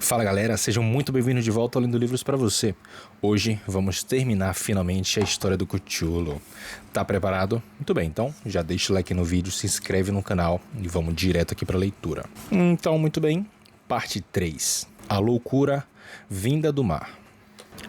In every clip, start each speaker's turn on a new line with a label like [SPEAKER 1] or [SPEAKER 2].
[SPEAKER 1] Fala galera, sejam muito bem-vindos de volta ao Lendo Livros para você. Hoje vamos terminar finalmente a história do Cthulhu. Tá preparado? Muito bem, então já deixa o like no vídeo, se inscreve no canal e vamos direto aqui para a leitura. Então, muito bem, parte 3. A loucura vinda do mar.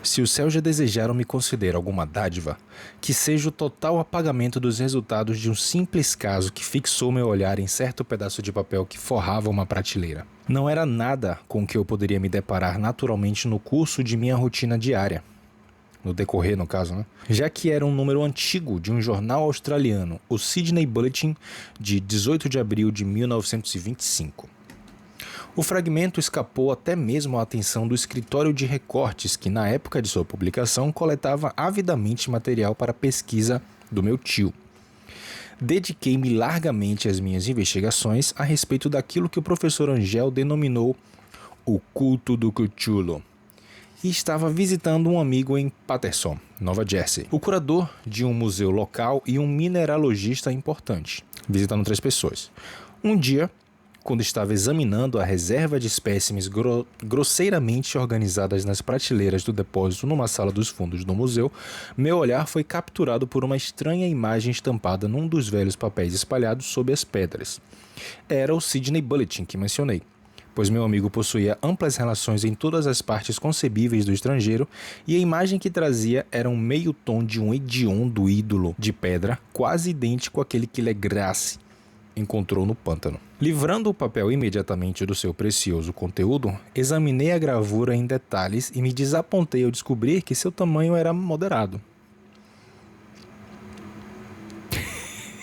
[SPEAKER 1] Se os céus já desejaram me conceder alguma dádiva, que seja o total apagamento dos resultados de um simples caso que fixou meu olhar em certo pedaço de papel que forrava uma prateleira. Não era nada com que eu poderia me deparar naturalmente no curso de minha rotina diária. No decorrer, no caso, né? Já que era um número antigo de um jornal australiano, o Sydney Bulletin, de 18 de abril de 1925. O fragmento escapou até mesmo à atenção do escritório de recortes que, na época de sua publicação, coletava avidamente material para a pesquisa do meu tio. Dediquei-me largamente às minhas investigações a respeito daquilo que o professor Angel denominou o culto do Cthulhu. E estava visitando um amigo em Paterson, Nova Jersey, o curador de um museu local e um mineralogista importante, visitando 3 pessoas. Um dia, quando estava examinando a reserva de espécimes grosseiramente organizadas nas prateleiras do depósito numa sala dos fundos do museu, meu olhar foi capturado por uma estranha imagem estampada num dos velhos papéis espalhados sob as pedras. Era o Sydney Bulletin que mencionei, pois meu amigo possuía amplas relações em todas as partes concebíveis do estrangeiro, e a imagem que trazia era um meio tom de um hediondo ídolo de pedra, quase idêntico àquele que Legrasse encontrou no pântano. Livrando o papel imediatamente do seu precioso conteúdo, examinei a gravura em detalhes e me desapontei ao descobrir que seu tamanho era moderado.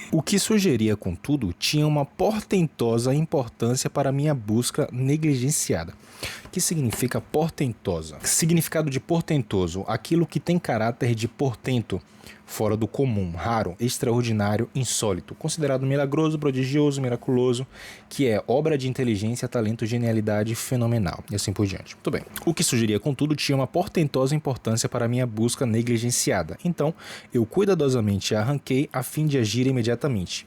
[SPEAKER 1] O que sugeria, contudo, tinha uma portentosa importância para minha busca negligenciada. O que significa portentosa? Significado de portentoso: aquilo que tem caráter de portento, fora do comum, raro, extraordinário, insólito, considerado milagroso, prodigioso, miraculoso, que é obra de inteligência, talento, genialidade, fenomenal, e assim por diante. Muito bem. O que sugeria, contudo, tinha uma portentosa importância para minha busca negligenciada. Então, eu cuidadosamente a arranquei a fim de agir imediatamente.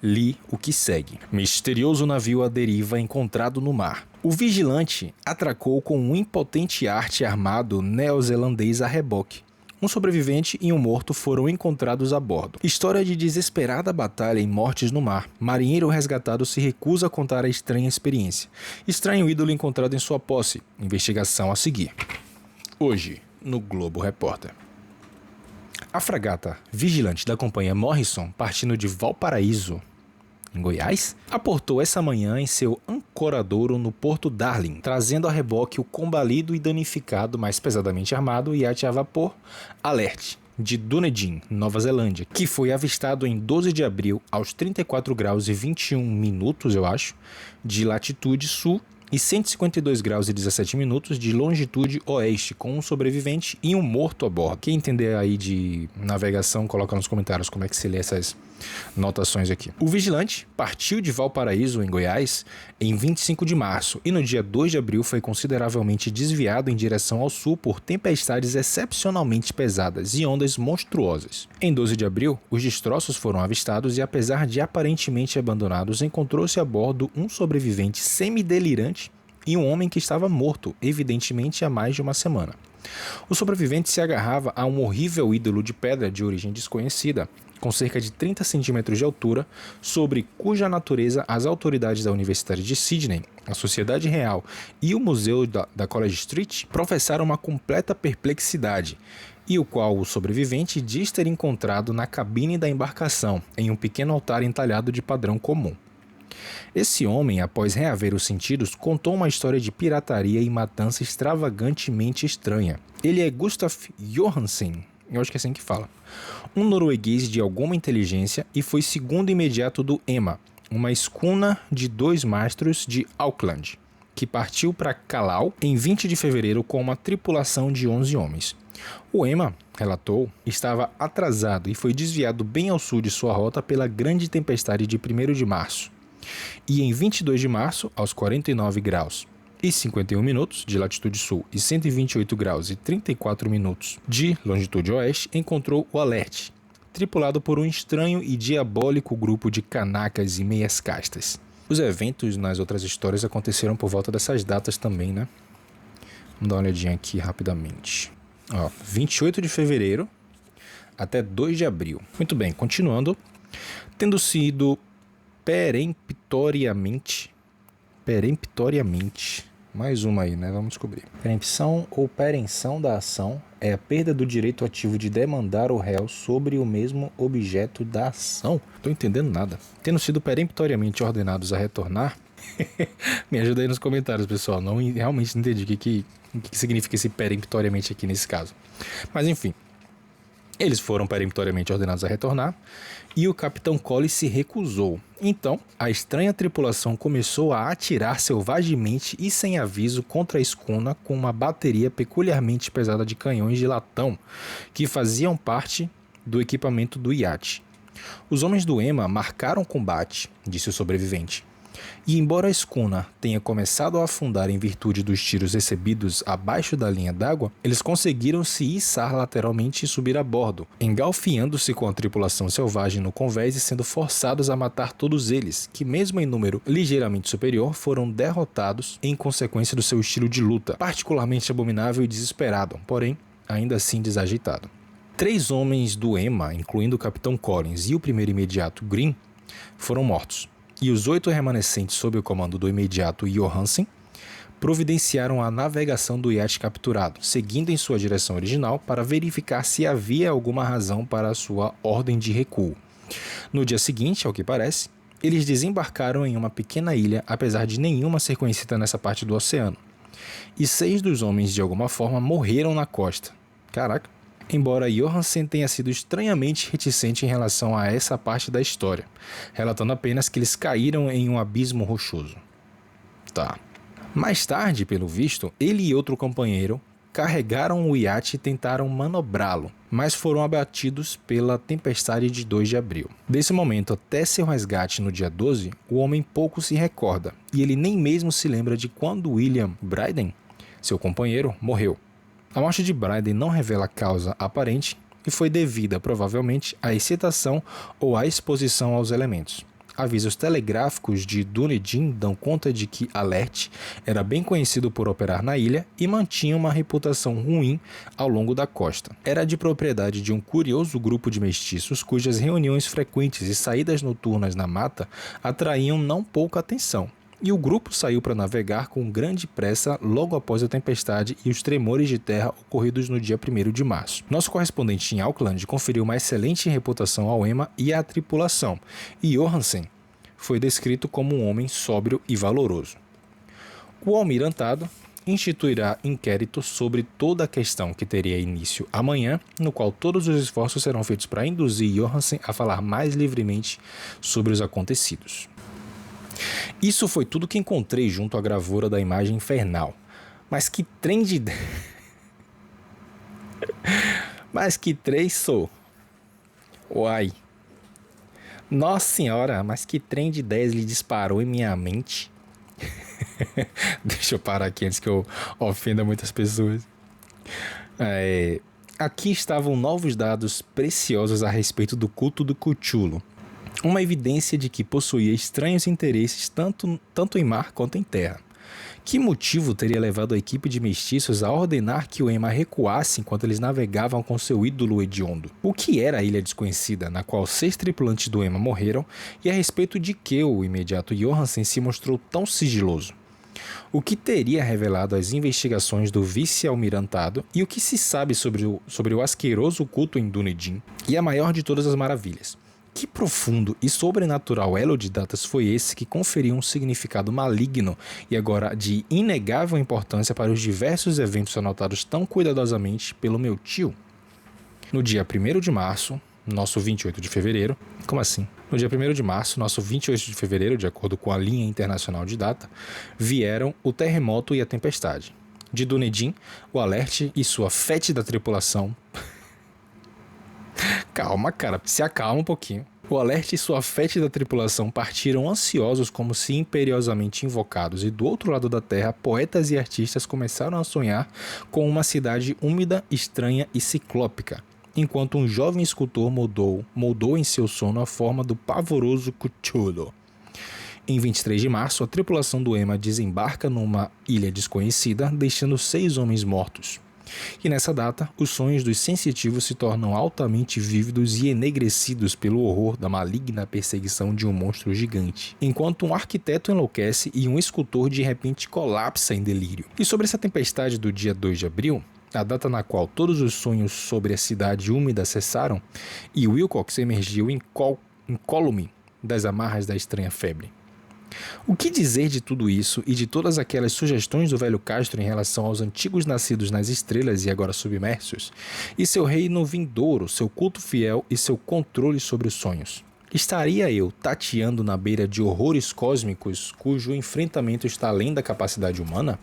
[SPEAKER 1] Li o que segue. Misterioso navio à deriva encontrado no mar. O vigilante atracou com um impotente arte armado neozelandês a reboque. Um sobrevivente e um morto foram encontrados a bordo. História de desesperada batalha e mortes no mar. Marinheiro resgatado se recusa a contar a estranha experiência. Estranho ídolo encontrado em sua posse. Investigação a seguir. Hoje, no Globo Repórter. A fragata Vigilante da companhia Morrison, partindo de Valparaíso, em Goiás, aportou essa manhã em seu ancoradouro no Porto Darling, trazendo a reboque o combalido e danificado, mas pesadamente armado, iate a vapor Alert, de Dunedin, Nova Zelândia, que foi avistado em 12 de abril aos 34 graus e 21 minutos, eu acho, de latitude sul e 152 graus e 17 minutos de longitude oeste, com um sobrevivente e um morto a bordo. Quem entender aí de navegação, coloca nos comentários como é que se lê essas notações aqui. O Vigilante partiu de Valparaíso, em Goiás, em 25 de março e no dia 2 de abril foi consideravelmente desviado em direção ao sul por tempestades excepcionalmente pesadas e ondas monstruosas. Em 12 de abril, os destroços foram avistados e, apesar de aparentemente abandonados, encontrou-se a bordo um sobrevivente semidelirante e um homem que estava morto, evidentemente há mais de uma semana. O sobrevivente se agarrava a um horrível ídolo de pedra de origem desconhecida, com cerca de 30 centímetros de altura, sobre cuja natureza as autoridades da Universidade de Sydney, a Sociedade Real e o Museu da College Street professaram uma completa perplexidade, e o qual o sobrevivente diz ter encontrado na cabine da embarcação, em um pequeno altar entalhado de padrão comum. Esse homem, após reaver os sentidos, contou uma história de pirataria e matança extravagantemente estranha. Ele é Gustaf Johansen, eu acho que é assim que fala, um norueguês de alguma inteligência, e foi segundo imediato do Emma, uma escuna de 2 mastros de Auckland, que partiu para Callao em 20 de fevereiro com uma tripulação de 11 homens. O Emma, relatou, estava atrasado e foi desviado bem ao sul de sua rota pela grande tempestade de 1º de março. E em 22 de março, aos 49 graus e 51 minutos de latitude sul e 128 graus e 34 minutos de longitude oeste, encontrou o Alert, tripulado por um estranho e diabólico grupo de canacas e meias castas. Os eventos nas outras histórias aconteceram por volta dessas datas também, né? Vamos dar uma olhadinha aqui rapidamente. 28 de fevereiro até 2 de abril. Muito bem, continuando. Tendo sido peremptoriamente, mais uma aí, né? Vamos descobrir. Perempção ou perenção da ação é a perda do direito ativo de demandar o réu sobre o mesmo objeto da ação. Tô entendendo nada. Tendo sido peremptoriamente ordenados a retornar, me ajuda aí nos comentários, pessoal. Não realmente entendi o que significa esse peremptoriamente aqui nesse caso. Mas enfim, eles foram peremptoriamente ordenados a retornar e o capitão Collins se recusou. Então, a estranha tripulação começou a atirar selvagemente e sem aviso contra a escuna com uma bateria peculiarmente pesada de canhões de latão que faziam parte do equipamento do iate. Os homens do Emma marcaram combate, disse o sobrevivente. E embora a escuna tenha começado a afundar em virtude dos tiros recebidos abaixo da linha d'água, eles conseguiram se içar lateralmente e subir a bordo, engalfiando-se com a tripulação selvagem no convés e sendo forçados a matar todos eles, que mesmo em número ligeiramente superior, foram derrotados em consequência do seu estilo de luta, particularmente abominável e desesperado, porém, ainda assim desajeitado. 3 homens do Emma, incluindo o capitão Collins e o primeiro imediato Green, foram mortos. E os 8 remanescentes sob o comando do imediato Johansen providenciaram a navegação do iate capturado, seguindo em sua direção original para verificar se havia alguma razão para a sua ordem de recuo. No dia seguinte, ao que parece, eles desembarcaram em uma pequena ilha, apesar de nenhuma ser conhecida nessa parte do oceano. E 6 dos homens, de alguma forma, morreram na costa. Caraca! Embora Johansen tenha sido estranhamente reticente em relação a essa parte da história, relatando apenas que eles caíram em um abismo rochoso. Tá. Mais tarde, pelo visto, ele e outro companheiro carregaram o iate e tentaram manobrá-lo, mas foram abatidos pela tempestade de 2 de abril. Desse momento até seu resgate no dia 12, o homem pouco se recorda, e ele nem mesmo se lembra de quando William Bryden, seu companheiro, morreu. A morte de Bryden não revela causa aparente e foi devida, provavelmente, à excitação ou à exposição aos elementos. Avisos telegráficos de Dunedin dão conta de que Alert era bem conhecido por operar na ilha e mantinha uma reputação ruim ao longo da costa. Era de propriedade de um curioso grupo de mestiços cujas reuniões frequentes e saídas noturnas na mata atraíam não pouca atenção. E o grupo saiu para navegar com grande pressa logo após a tempestade e os tremores de terra ocorridos no dia 1º de março. Nosso correspondente em Auckland conferiu uma excelente reputação ao Emma e à tripulação, e Johansen foi descrito como um homem sóbrio e valoroso. O almirantado instituirá inquérito sobre toda a questão que teria início amanhã, no qual todos os esforços serão feitos para induzir Johansen a falar mais livremente sobre os acontecidos. Isso foi tudo que encontrei junto à gravura da imagem infernal. Mas que trem de... Mas que trem sou. Uai. Nossa senhora, mas que trem de 10 lhe disparou em minha mente. Deixa eu parar aqui antes que eu ofenda muitas pessoas. Aqui estavam novos dados preciosos a respeito do culto do Cthulhu. Uma evidência de que possuía estranhos interesses tanto em mar quanto em terra. Que motivo teria levado a equipe de mestiços a ordenar que o Emma recuasse enquanto eles navegavam com seu ídolo hediondo? O que era a Ilha Desconhecida, na qual 6 tripulantes do Emma morreram, e a respeito de que o imediato Johansen se mostrou tão sigiloso? O que teria revelado as investigações do vice-almirantado e o que se sabe sobre o asqueroso culto em Dunedin? E a maior de todas as maravilhas. Que profundo e sobrenatural elo de datas foi esse que conferiu um significado maligno e agora de inegável importância para os diversos eventos anotados tão cuidadosamente pelo meu tio? No dia 1º de março, nosso 28 de fevereiro... Como assim? No dia 1º de março, nosso 28 de fevereiro, de acordo com a linha internacional de data, vieram o terremoto e a tempestade. De Dunedin, o Alert e sua fétida tripulação... Calma, cara, se acalma um pouquinho. O Alert e sua fétida tripulação partiram ansiosos como se imperiosamente invocados, e do outro lado da terra, poetas e artistas começaram a sonhar com uma cidade úmida, estranha e ciclópica, enquanto um jovem escultor moldou em seu sono a forma do pavoroso Cthulhu. Em 23 de março, a tripulação do Emma desembarca numa ilha desconhecida, deixando 6 homens mortos. E nessa data, os sonhos dos sensitivos se tornam altamente vívidos e enegrecidos pelo horror da maligna perseguição de um monstro gigante, enquanto um arquiteto enlouquece e um escultor de repente colapsa em delírio. E sobre essa tempestade do dia 2 de abril, a data na qual todos os sonhos sobre a cidade úmida cessaram, e Wilcox emergiu incólume das amarras da estranha febre. O que dizer de tudo isso e de todas aquelas sugestões do velho Castro em relação aos antigos nascidos nas estrelas e agora submersos, e seu reino vindouro, seu culto fiel e seu controle sobre os sonhos? Estaria eu tateando na beira de horrores cósmicos cujo enfrentamento está além da capacidade humana?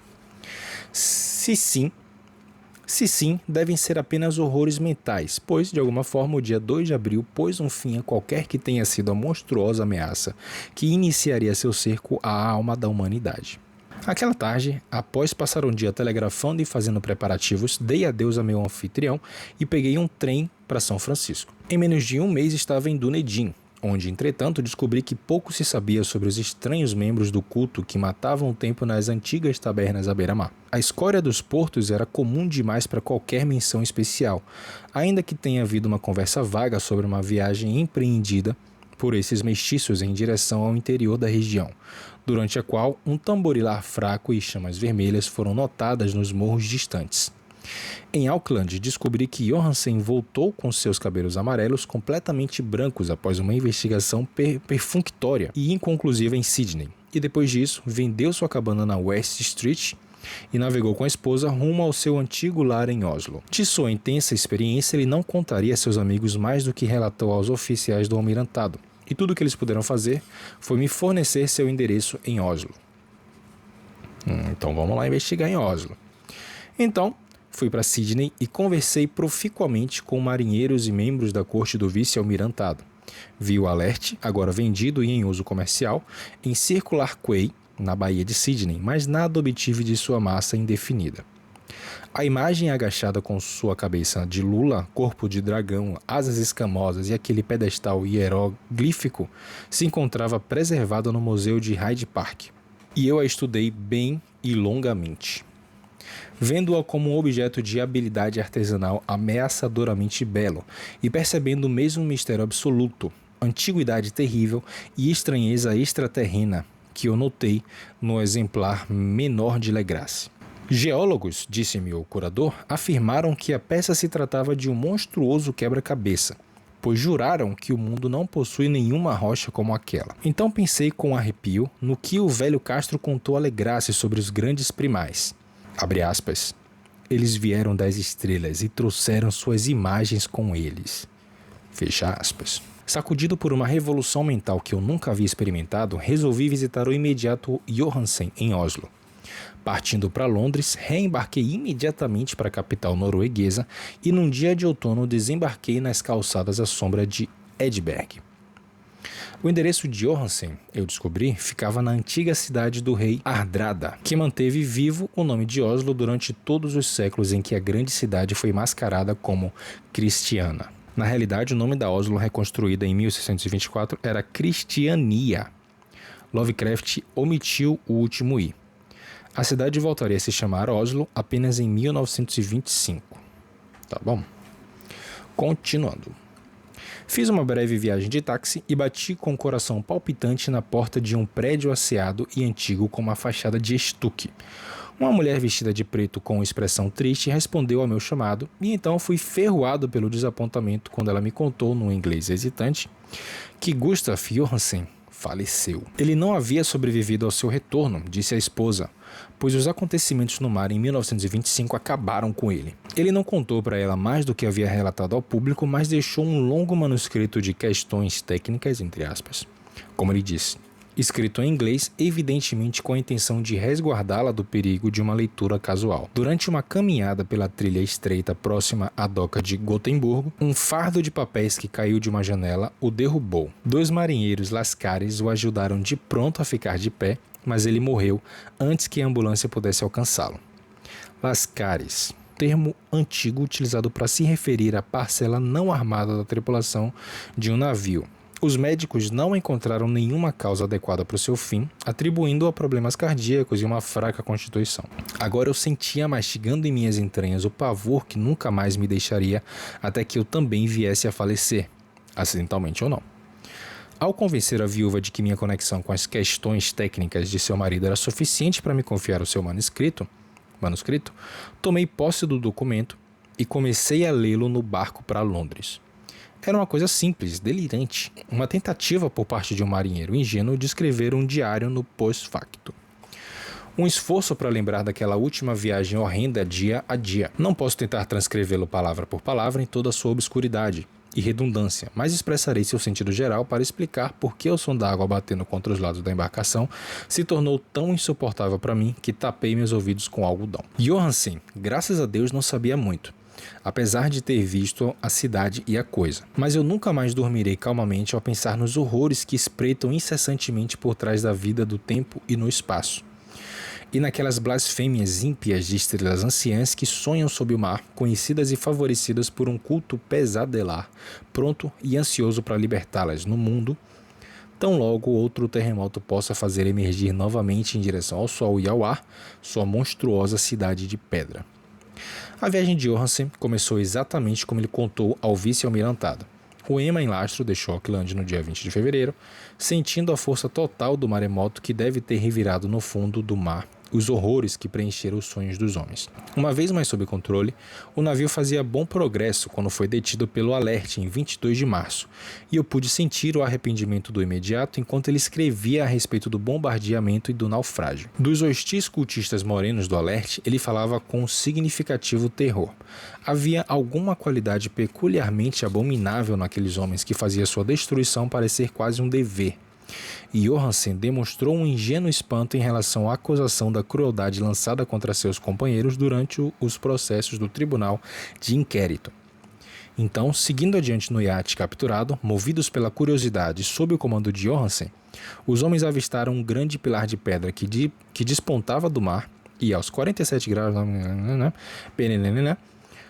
[SPEAKER 1] Se sim, devem ser apenas horrores mentais, pois, de alguma forma, o dia 2 de abril pôs um fim a qualquer que tenha sido a monstruosa ameaça que iniciaria seu cerco à alma da humanidade. Aquela tarde, após passar um dia telegrafando e fazendo preparativos, dei adeus a meu anfitrião e peguei um trem para São Francisco. Em menos de um mês estava em Dunedin, onde, entretanto, descobri que pouco se sabia sobre os estranhos membros do culto que matavam o tempo nas antigas tabernas à beira-mar. A escória dos portos era comum demais para qualquer menção especial, ainda que tenha havido uma conversa vaga sobre uma viagem empreendida por esses mestiços em direção ao interior da região, durante a qual um tamborilar fraco e chamas vermelhas foram notadas nos morros distantes. Em Auckland, descobri que Johansen voltou com seus cabelos amarelos completamente brancos após uma investigação perfunctória e inconclusiva em Sydney. E depois disso, vendeu sua cabana na West Street e navegou com a esposa rumo ao seu antigo lar em Oslo. De sua intensa experiência, ele não contaria a seus amigos mais do que relatou aos oficiais do almirantado. E tudo o que eles puderam fazer foi me fornecer seu endereço em Oslo. Então vamos lá investigar em Oslo. Então, fui para Sydney e conversei proficuamente com marinheiros e membros da corte do vice-almirantado. Vi o Alert, agora vendido e em uso comercial, em Circular Quay, na Baía de Sydney, mas nada obtive de sua massa indefinida. A imagem agachada com sua cabeça de lula, corpo de dragão, asas escamosas e aquele pedestal hieroglífico se encontrava preservada no museu de Hyde Park. E eu a estudei bem e longamente, vendo-a como um objeto de habilidade artesanal ameaçadoramente belo e percebendo o mesmo mistério absoluto, antiguidade terrível e estranheza extraterrena que eu notei no exemplar menor de Legrasse. Geólogos, disse-me o curador, afirmaram que a peça se tratava de um monstruoso quebra-cabeça, pois juraram que o mundo não possui nenhuma rocha como aquela. Então pensei com arrepio no que o velho Castro contou a Legrasse sobre os grandes primais. Abre aspas. Eles vieram das estrelas e trouxeram suas imagens com eles. Fecha aspas. Sacudido por uma revolução mental que eu nunca havia experimentado, resolvi visitar o imediato Johansen em Oslo. Partindo para Londres, reembarquei imediatamente para a capital norueguesa e num dia de outono desembarquei nas calçadas à sombra de Edberg. O endereço de Johansen, eu descobri, ficava na antiga cidade do rei Hardrada, que manteve vivo o nome de Oslo durante todos os séculos em que a grande cidade foi mascarada como cristiana. Na realidade, o nome da Oslo reconstruída em 1624 era Cristiania. Lovecraft omitiu o último i. A cidade voltaria a se chamar Oslo apenas em 1925. Tá bom? Continuando. Fiz uma breve viagem de táxi e bati com o coração palpitante na porta de um prédio asseado e antigo com uma fachada de estuque. Uma mulher vestida de preto com expressão triste respondeu ao meu chamado e então fui ferroado pelo desapontamento quando ela me contou, num inglês hesitante, que Gustav Johansen faleceu. Ele não havia sobrevivido ao seu retorno, disse a esposa, pois os acontecimentos no mar em 1925 acabaram com ele. Ele não contou para ela mais do que havia relatado ao público, mas deixou um longo manuscrito de questões técnicas, entre aspas, como ele disse, escrito em inglês, evidentemente com a intenção de resguardá-la do perigo de uma leitura casual. Durante uma caminhada pela trilha estreita próxima à doca de Gotemburgo, um fardo de papéis que caiu de uma janela o derrubou. 2 marinheiros lascares o ajudaram de pronto a ficar de pé, mas ele morreu antes que a ambulância pudesse alcançá-lo. Lascares, termo antigo utilizado para se referir à parcela não armada da tripulação de um navio, Os médicos não encontraram nenhuma causa adequada para o seu fim, atribuindo-o a problemas cardíacos e uma fraca constituição. Agora eu sentia mastigando em minhas entranhas o pavor que nunca mais me deixaria até que eu também viesse a falecer, acidentalmente ou não. Ao convencer a viúva de que minha conexão com as questões técnicas de seu marido era suficiente para me confiar o seu manuscrito, tomei posse do documento e comecei a lê-lo no barco para Londres. Era uma coisa simples, delirante, uma tentativa por parte de um marinheiro ingênuo de escrever um diário no post-facto. Um esforço para lembrar daquela última viagem horrenda dia a dia. Não posso tentar transcrevê-lo palavra por palavra em toda a sua obscuridade e redundância, mas expressarei seu sentido geral para explicar por que o som da água batendo contra os lados da embarcação se tornou tão insuportável para mim que tapei meus ouvidos com algodão. Johansen, graças a Deus, não sabia muito, apesar de ter visto a cidade e a coisa. Mas eu nunca mais dormirei calmamente ao pensar nos horrores que espreitam incessantemente por trás da vida, do tempo e no espaço. E naquelas blasfêmias ímpias de estrelas anciãs que sonham sob o mar, conhecidas e favorecidas por um culto pesadelar, pronto e ansioso para libertá-las no mundo, tão logo outro terremoto possa fazer emergir novamente em direção ao sol e ao ar sua monstruosa cidade de pedra. A viagem de Johansen começou exatamente como ele contou ao vice-almirantado. O Emma em lastro deixou Auckland no dia 20 de fevereiro, sentindo a força total do maremoto que deve ter revirado no fundo do mar os horrores que preencheram os sonhos dos homens. Uma vez mais sob controle, o navio fazia bom progresso quando foi detido pelo Alert em 22 de março, e eu pude sentir o arrependimento do imediato enquanto ele escrevia a respeito do bombardeamento e do naufrágio. Dos hostis cultistas morenos do Alert, ele falava com significativo terror. Havia alguma qualidade peculiarmente abominável naqueles homens que fazia sua destruição parecer quase um dever. E Johansen demonstrou um ingênuo espanto em relação à acusação da crueldade lançada contra seus companheiros durante os processos do tribunal de inquérito. Então, seguindo adiante no iate capturado, movidos pela curiosidade sob o comando de Johansen, os homens avistaram um grande pilar de pedra que despontava do mar e, aos 47 graus,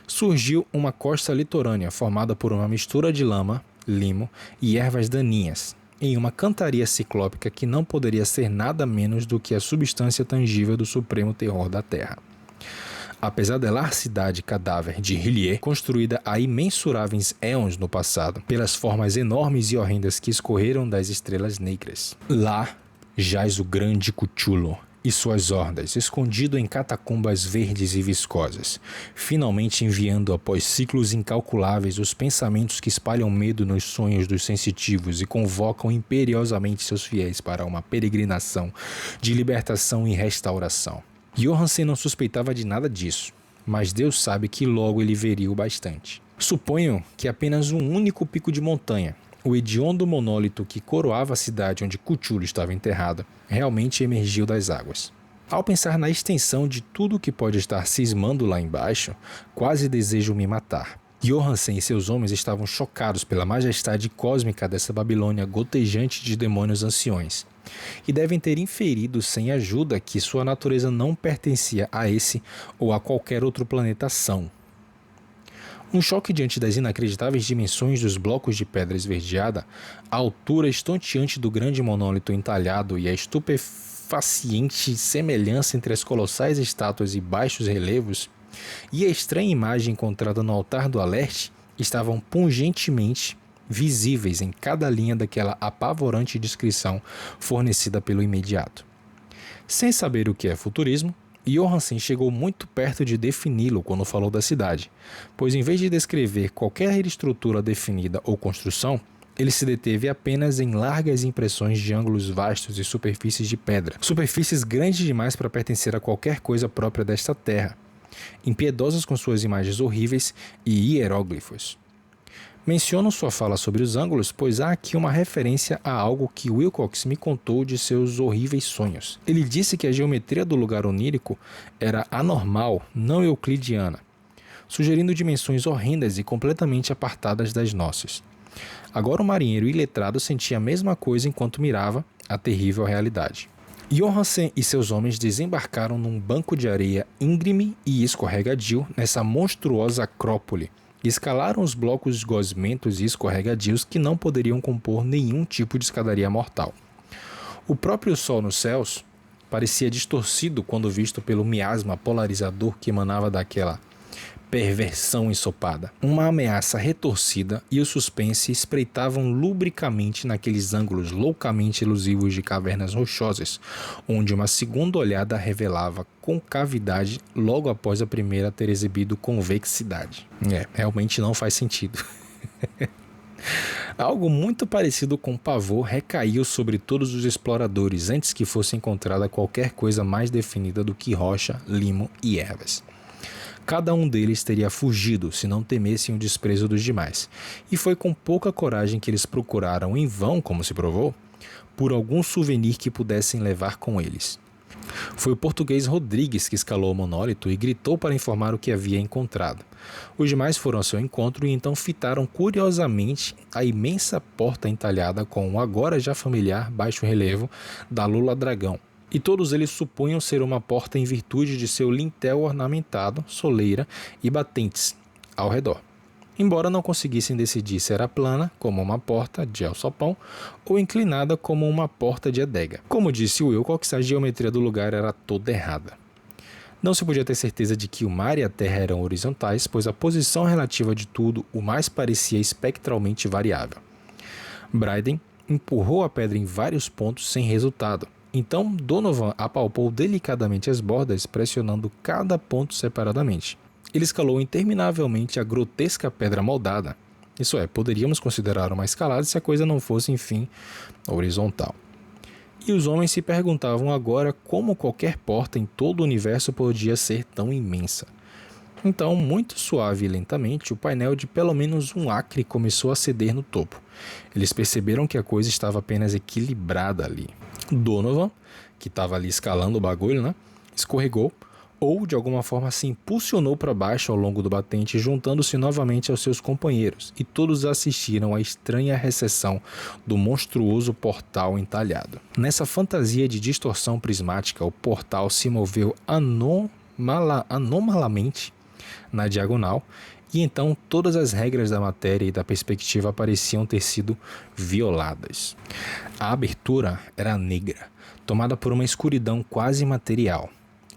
[SPEAKER 1] surgiu uma costa litorânea formada por uma mistura de lama, limo e ervas daninhas, em uma cantaria ciclópica que não poderia ser nada menos do que a substância tangível do supremo terror da Terra. A pesadelar cidade cadáver de Hillier, construída há imensuráveis éons no passado, pelas formas enormes e horrendas que escorreram das estrelas negras. Lá jaz o grande Cthulhu e suas hordas, escondido em catacumbas verdes e viscosas, finalmente enviando após ciclos incalculáveis os pensamentos que espalham medo nos sonhos dos sensitivos e convocam imperiosamente seus fiéis para uma peregrinação de libertação e restauração. Johansen não suspeitava de nada disso, mas Deus sabe que logo ele veria o bastante. Suponho que apenas um único pico de montanha, o hediondo monólito que coroava a cidade onde Cthulhu estava enterrado, realmente emergiu das águas. Ao pensar na extensão de tudo que pode estar cismando lá embaixo, quase desejo me matar. Johansen e seus homens estavam chocados pela majestade cósmica dessa Babilônia gotejante de demônios anciões, e devem ter inferido sem ajuda que sua natureza não pertencia a esse ou a qualquer outro planeta são. Um choque diante das inacreditáveis dimensões dos blocos de pedra esverdeada, a altura estonteante do grande monólito entalhado e a estupefaciente semelhança entre as colossais estátuas e baixos relevos, e a estranha imagem encontrada no altar do Alert estavam pungentemente visíveis em cada linha daquela apavorante descrição fornecida pelo imediato. Sem saber o que é futurismo, Johansen chegou muito perto de defini-lo quando falou da cidade, pois em vez de descrever qualquer estrutura definida ou construção, ele se deteve apenas em largas impressões de ângulos vastos e superfícies de pedra, superfícies grandes demais para pertencer a qualquer coisa própria desta terra, impiedosas com suas imagens horríveis e hieróglifos. Menciono sua fala sobre os ângulos, pois há aqui uma referência a algo que Wilcox me contou de seus horríveis sonhos. Ele disse que a geometria do lugar onírico era anormal, não euclidiana, sugerindo dimensões horrendas e completamente apartadas das nossas. Agora o marinheiro iletrado sentia a mesma coisa enquanto mirava a terrível realidade. Johansen e seus homens desembarcaram num banco de areia íngreme e escorregadio nessa monstruosa acrópole, Escalaram os blocos gosmentos e escorregadios que não poderiam compor nenhum tipo de escadaria mortal. O próprio sol nos céus parecia distorcido quando visto pelo miasma polarizador que emanava daquela perversão ensopada. Uma ameaça retorcida e o suspense espreitavam lubricamente naqueles ângulos loucamente elusivos de cavernas rochosas, onde uma segunda olhada revelava concavidade logo após a primeira ter exibido convexidade. Realmente não faz sentido. Algo muito parecido com pavor recaiu sobre todos os exploradores antes que fosse encontrada qualquer coisa mais definida do que rocha, limo e ervas. Cada um deles teria fugido se não temessem o desprezo dos demais, e foi com pouca coragem que eles procuraram em vão, como se provou, por algum souvenir que pudessem levar com eles. Foi o português Rodrigues que escalou o monólito e gritou para informar o que havia encontrado. Os demais foram ao seu encontro e então fitaram curiosamente a imensa porta entalhada com o agora já familiar baixo relevo da Lula Dragão. E todos eles supunham ser uma porta em virtude de seu lintel ornamentado, soleira e batentes ao redor. Embora não conseguissem decidir se era plana, como uma porta de alçapão, ou inclinada como uma porta de adega. Como disse Wilcox, a geometria do lugar era toda errada. Não se podia ter certeza de que o mar e a terra eram horizontais, pois a posição relativa de tudo o mais parecia espectralmente variável. Bryden empurrou a pedra em vários pontos sem resultado. Então Donovan apalpou delicadamente as bordas, pressionando cada ponto separadamente. Ele escalou interminavelmente a grotesca pedra moldada. Isso é, poderíamos considerar uma escalada se a coisa não fosse, enfim, horizontal. E os homens se perguntavam agora como qualquer porta em todo o universo podia ser tão imensa. Então, muito suave e lentamente, o painel de pelo menos um acre começou a ceder no topo. Eles perceberam que a coisa estava apenas equilibrada ali. Donovan, que estava ali escalando o bagulho, escorregou ou de alguma forma se impulsionou para baixo ao longo do batente, juntando-se novamente aos seus companheiros, e todos assistiram à estranha recessão do monstruoso portal entalhado. Nessa fantasia de distorção prismática, o portal se moveu anomalamente na diagonal, e então todas as regras da matéria e da perspectiva pareciam ter sido violadas. A abertura era negra, tomada por uma escuridão quase material.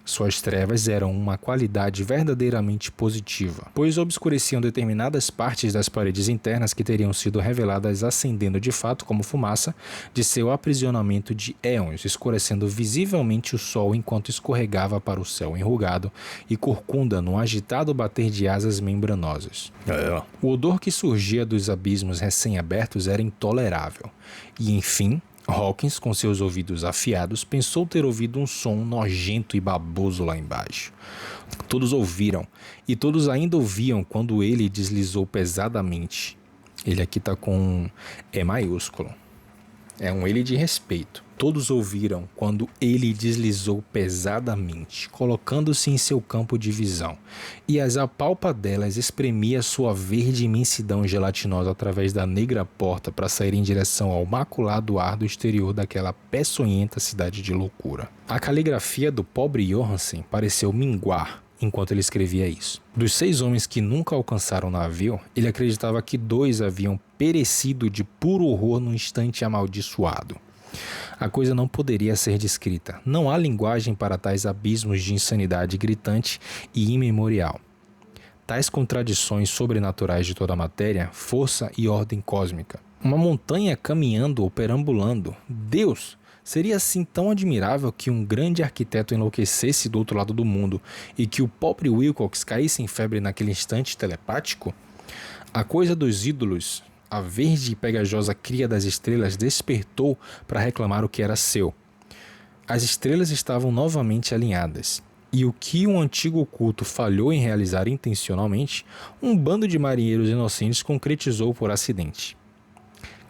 [SPEAKER 1] Suas trevas eram uma qualidade verdadeiramente positiva, pois obscureciam determinadas partes das paredes internas que teriam sido reveladas acendendo de fato como fumaça de seu aprisionamento de éons, escurecendo visivelmente o sol enquanto escorregava para o céu enrugado e corcunda num agitado bater de asas membranosas. O odor que surgia dos abismos recém-abertos era intolerável, e enfim, Hawkins, com seus ouvidos afiados, pensou ter ouvido um som nojento e baboso lá embaixo. Todos ouviram, e todos ainda ouviam quando ele deslizou pesadamente. Ele aqui está com E maiúsculo. É um ele de respeito. Todos ouviram quando ele deslizou pesadamente, colocando-se em seu campo de visão, e as apalpadelas espremia sua verde imensidão gelatinosa através da negra porta para sair em direção ao maculado ar do exterior daquela peçonhenta cidade de loucura. A caligrafia do pobre Johansen pareceu minguar enquanto ele escrevia isso. Dos 6 homens que nunca alcançaram o navio, ele acreditava que 2 haviam perecido de puro horror no instante amaldiçoado. A coisa não poderia ser descrita. Não há linguagem para tais abismos de insanidade gritante e imemorial. Tais contradições sobrenaturais de toda a matéria, força e ordem cósmica. Uma montanha caminhando ou perambulando. Deus! Seria assim tão admirável que um grande arquiteto enlouquecesse do outro lado do mundo e que o pobre Wilcox caísse em febre naquele instante telepático? A coisa dos ídolos, a verde e pegajosa cria das estrelas, despertou para reclamar o que era seu. As estrelas estavam novamente alinhadas, e o que um antigo culto falhou em realizar intencionalmente, um bando de marinheiros inocentes concretizou por acidente.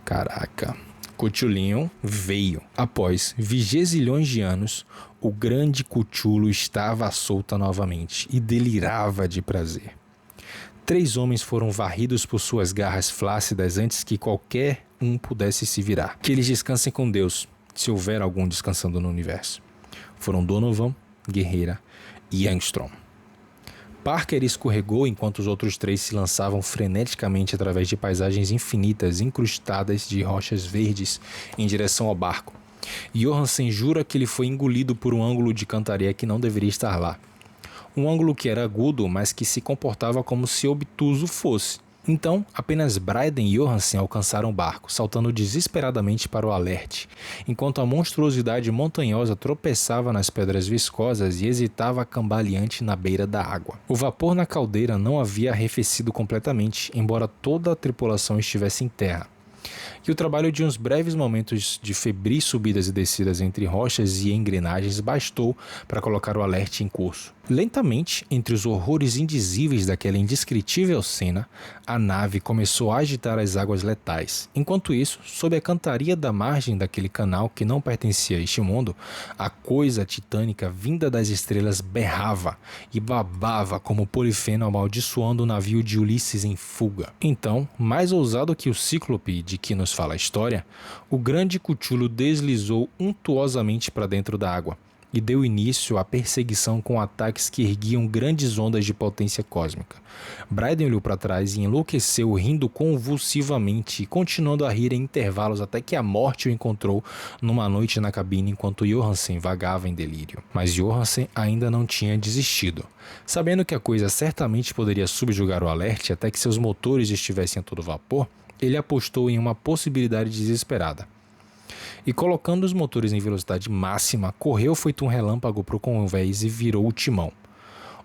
[SPEAKER 1] Caraca! Cthulhu veio. Após vigésilhões de anos, o grande Cthulhu estava à solta novamente e delirava de prazer. 3 homens foram varridos por suas garras flácidas antes que qualquer um pudesse se virar. Que eles descansem com Deus, se houver algum descansando no universo. Foram Donovan, Guerreira e Angstrom. Parker escorregou enquanto os outros 3 se lançavam freneticamente através de paisagens infinitas incrustadas de rochas verdes em direção ao barco. Johansen jura que ele foi engolido por um ângulo de cantaria que não deveria estar lá. Um ângulo que era agudo, mas que se comportava como se obtuso fosse. Então, apenas Bryden e Johansen alcançaram o barco, saltando desesperadamente para o alerte, enquanto a monstruosidade montanhosa tropeçava nas pedras viscosas e hesitava cambaleante na beira da água. O vapor na caldeira não havia arrefecido completamente, embora toda a tripulação estivesse em terra. E o trabalho de uns breves momentos de febris subidas e descidas entre rochas e engrenagens bastou para colocar o alerte em curso. Lentamente, entre os horrores indizíveis daquela indescritível cena, a nave começou a agitar as águas letais. Enquanto isso, sob a cantaria da margem daquele canal que não pertencia a este mundo, a coisa titânica vinda das estrelas berrava e babava como Polifeno amaldiçoando o navio de Ulisses em fuga. Então, mais ousado que o Cíclope de que nos fala a história, o grande Cthulhu deslizou untuosamente para dentro da água e deu início à perseguição com ataques que erguiam grandes ondas de potência cósmica. Bryden olhou para trás e enlouqueceu, rindo convulsivamente e continuando a rir em intervalos até que a morte o encontrou numa noite na cabine enquanto Johansen vagava em delírio. Mas Johansen ainda não tinha desistido. Sabendo que a coisa certamente poderia subjugar o alerte até que seus motores estivessem a todo vapor, ele apostou em uma possibilidade desesperada. E colocando os motores em velocidade máxima, correu feito um relâmpago para o convés e virou o timão.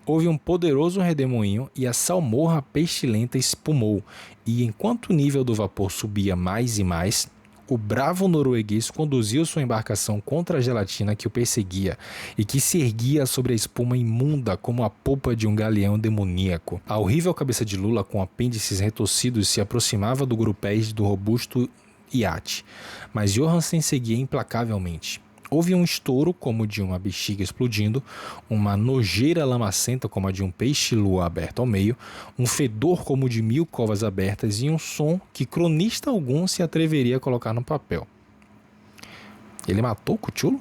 [SPEAKER 1] Houve um poderoso redemoinho e a salmorra pestilenta espumou, e enquanto o nível do vapor subia mais e mais, o bravo norueguês conduziu sua embarcação contra a gelatina que o perseguia e que se erguia sobre a espuma imunda como a polpa de um galeão demoníaco. A horrível cabeça de Lula com apêndices retorcidos se aproximava do grupés do robusto iate, mas Johansen seguia implacavelmente. Houve um estouro como de uma bexiga explodindo, uma nojeira lamacenta como a de um peixe-lua aberto ao meio, um fedor como de 1000 covas abertas e um som que cronista algum se atreveria a colocar no papel. Ele matou o Cthulhu?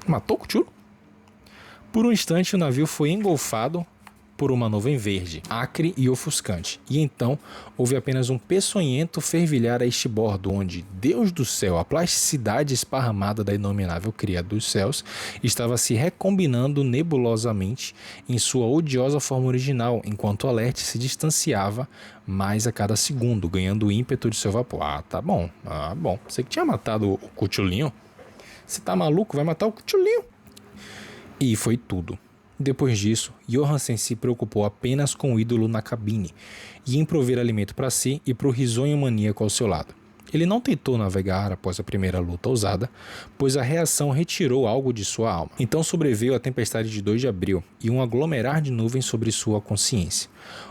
[SPEAKER 1] Matou o Cthulhu? Por um instante o navio foi engolfado por uma nuvem verde, acre e ofuscante, e então houve apenas um peçonhento fervilhar a este bordo, onde, Deus do céu, a plasticidade esparramada da inominável cria dos céus estava se recombinando nebulosamente em sua odiosa forma original, enquanto o alerte se distanciava mais a cada segundo, ganhando o ímpeto de seu vapor. Tá bom, você que tinha matado o Cthulhinho, você tá maluco? Vai matar o Cthulhinho? E foi tudo. Depois disso, Johansen se preocupou apenas com o ídolo na cabine e em prover alimento para si e para o risonho maníaco ao seu lado. Ele não tentou navegar após a primeira luta ousada, pois a reação retirou algo de sua alma. Então sobreveio a tempestade de 2 de abril e um aglomerar de nuvens sobre sua consciência.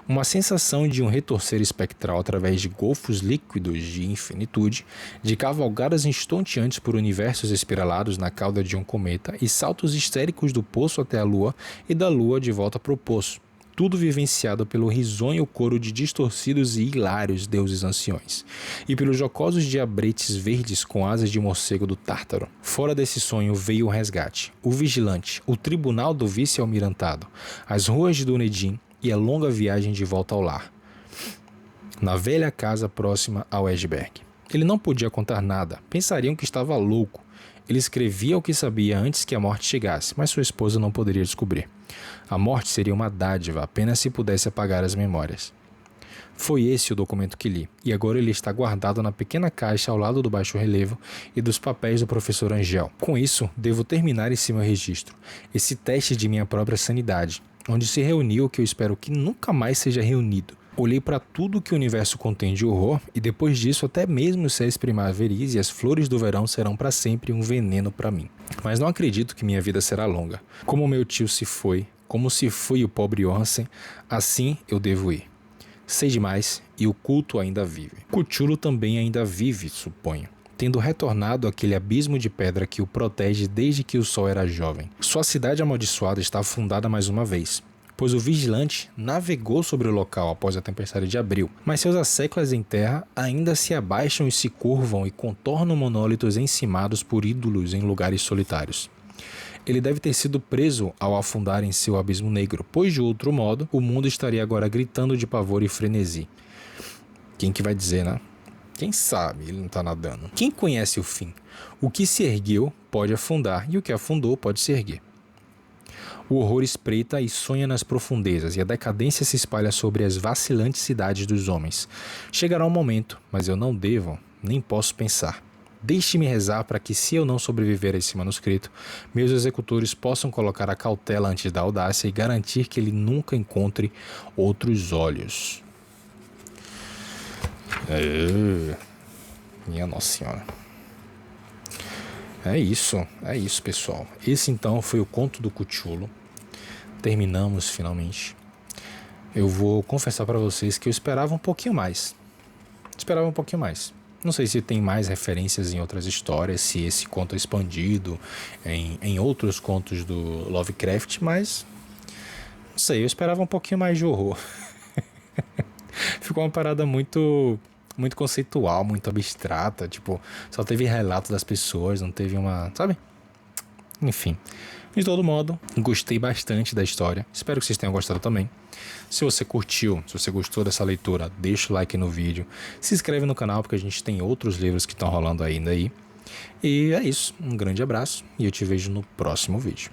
[SPEAKER 1] Uma sensação de um retorcer espectral através de golfos líquidos de infinitude, de cavalgadas estonteantes por universos espiralados na cauda de um cometa e saltos histéricos do poço até a lua e da lua de volta para o poço. Tudo vivenciado pelo risonho coro de distorcidos e hilários deuses anciões, e pelos jocosos diabretes verdes com asas de morcego do Tártaro. Fora desse sonho veio o resgate, o vigilante, o tribunal do vice-almirantado, as ruas de Dunedin e a longa viagem de volta ao lar, na velha casa próxima ao Esbjerg. Ele não podia contar nada, pensariam que estava louco. Ele escrevia o que sabia antes que a morte chegasse, mas sua esposa não poderia descobrir. A morte seria uma dádiva, apenas se pudesse apagar as memórias. Foi esse o documento que li, e agora ele está guardado na pequena caixa ao lado do baixo relevo e dos papéis do professor Angel. Com isso, devo terminar esse meu registro, esse teste de minha própria sanidade, onde se reuniu o que eu espero que nunca mais seja reunido. Olhei para tudo que o universo contém de horror e depois disso até mesmo os céus primaveris e as flores do verão serão para sempre um veneno para mim. Mas não acredito que minha vida será longa. Como meu tio se foi, como se foi o pobre Johansen, assim eu devo ir. Sei demais e o culto ainda vive. Cthulhu também ainda vive, suponho, tendo retornado àquele abismo de pedra que o protege desde que o sol era jovem. Sua cidade amaldiçoada está afundada mais uma vez, pois o vigilante navegou sobre o local após a tempestade de abril, mas seus asseclas em terra ainda se abaixam e se curvam e contornam monólitos encimados por ídolos em lugares solitários. Ele deve ter sido preso ao afundar em seu abismo negro, pois de outro modo, o mundo estaria agora gritando de pavor e frenesi. Quem que vai dizer, né? Quem sabe ele não tá nadando? Quem conhece o fim? O que se ergueu pode afundar, e o que afundou pode se erguer. O horror espreita e sonha nas profundezas, e a decadência se espalha sobre as vacilantes cidades dos homens. Chegará um momento, mas eu não devo, nem posso pensar. Deixe-me rezar para que, se eu não sobreviver a esse manuscrito, meus executores possam colocar a cautela antes da audácia e garantir que ele nunca encontre outros olhos. Minha Nossa Senhora. É isso, pessoal. Esse então foi o Conto do Cthulhu. Terminamos finalmente. Eu vou confessar para vocês que eu esperava um pouquinho mais. Não sei se tem mais referências em outras histórias, se esse conto é expandido em outros contos do Lovecraft, mas não sei, eu esperava um pouquinho mais de horror. Ficou uma parada muito conceitual, muito abstrata, tipo, só teve relato das pessoas, não teve uma, sabe? Enfim, de todo modo, gostei bastante da história, espero que vocês tenham gostado também. Se você curtiu, se você gostou dessa leitura, deixa o like no vídeo, se inscreve no canal porque a gente tem outros livros que estão rolando ainda aí. E é isso, um grande abraço e eu te vejo no próximo vídeo.